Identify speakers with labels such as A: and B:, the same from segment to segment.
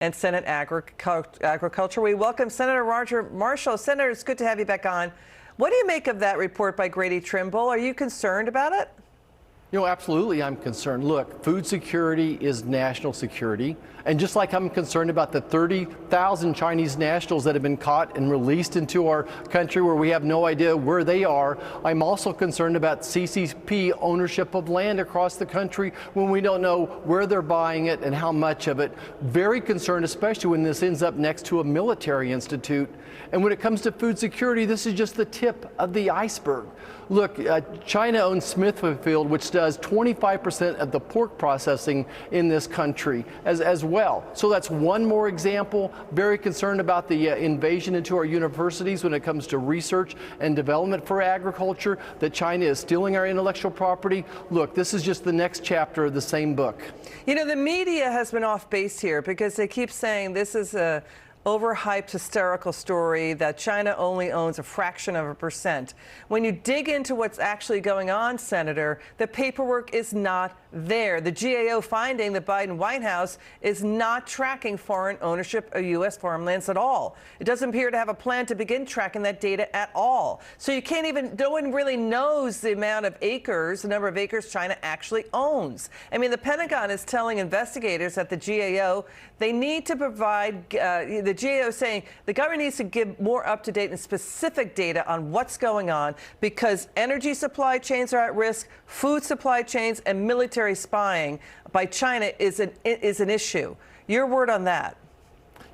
A: and Senate Agriculture. We welcome Senator Roger Marshall. Senator, it's good to have you back on. What do you make of that report by Grady Trimble? Are you concerned about it?
B: Absolutely I'm concerned. Look, food security is national security. And just like I'm concerned about the 30,000 Chinese nationals that have been caught and released into our country where we have no idea where they are, I'm also concerned about CCP ownership of land across the country when we don't know where they're buying it and how much of it. Very concerned, especially when this ends up next to a military institute. And when it comes to food security, this is just the tip of the iceberg. Look, China owns Smithfield, which does 25% of the pork processing in this country as well. So that's one more example. Very concerned about the invasion into our universities when it comes to research and development for agriculture, that China is stealing our intellectual property. Look, this is just the next chapter of the same book.
A: You know, the media has been off base here because they keep saying this is a overhyped, hysterical story that China only owns a fraction of a percent. When you dig into what's actually going on, Senator, the paperwork is not there. The GAO finding the Biden White House is not tracking foreign ownership of U.S. farmlands at all. It doesn't appear to have a plan to begin tracking that data at all. So you can't even, no one really knows the amount of acres, the number of acres China actually owns. I mean, the Pentagon is telling investigators at the GAO they need to provide, the GAO saying the government needs to give more up-to-date and specific data on what's going on because energy supply chains are at risk, food supply chains, and military spying by China is an issue. Your word on that?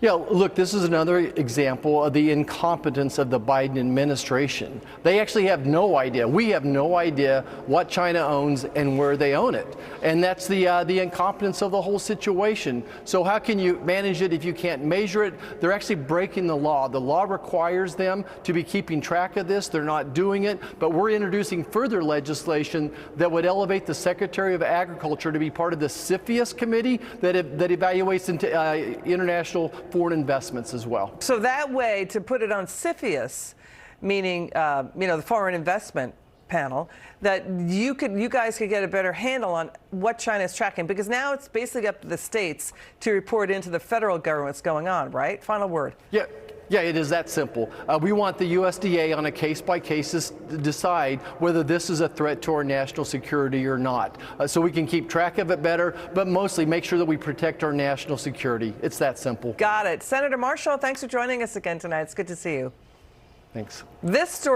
B: Yeah, look, this is another example of the incompetence of the Biden administration. They actually have no idea. We have no idea what China owns and where they own it. And that's the incompetence of the whole situation. So how can you manage it if you can't measure it? They're actually breaking the law. The law requires them to be keeping track of this. They're not doing it. But we're introducing further legislation that would elevate the Secretary of Agriculture to be part of the CFIUS committee that evaluates into international foreign investments as well.
A: So that way, to put it on CFIUS, meaning the foreign investment panel, that you guys could get a better handle on what China is tracking, because now it's basically up to the states to report into the federal government what's going on, right? Final word.
B: Yeah, it is that simple. We want the USDA on a case-by-case to decide whether this is a threat to our national security or not, so we can keep track of it better, but mostly make sure that we protect our national security. It's that simple.
A: Got it. Senator Marshall, thanks for joining us again tonight. It's good to see you.
B: Thanks.
A: This story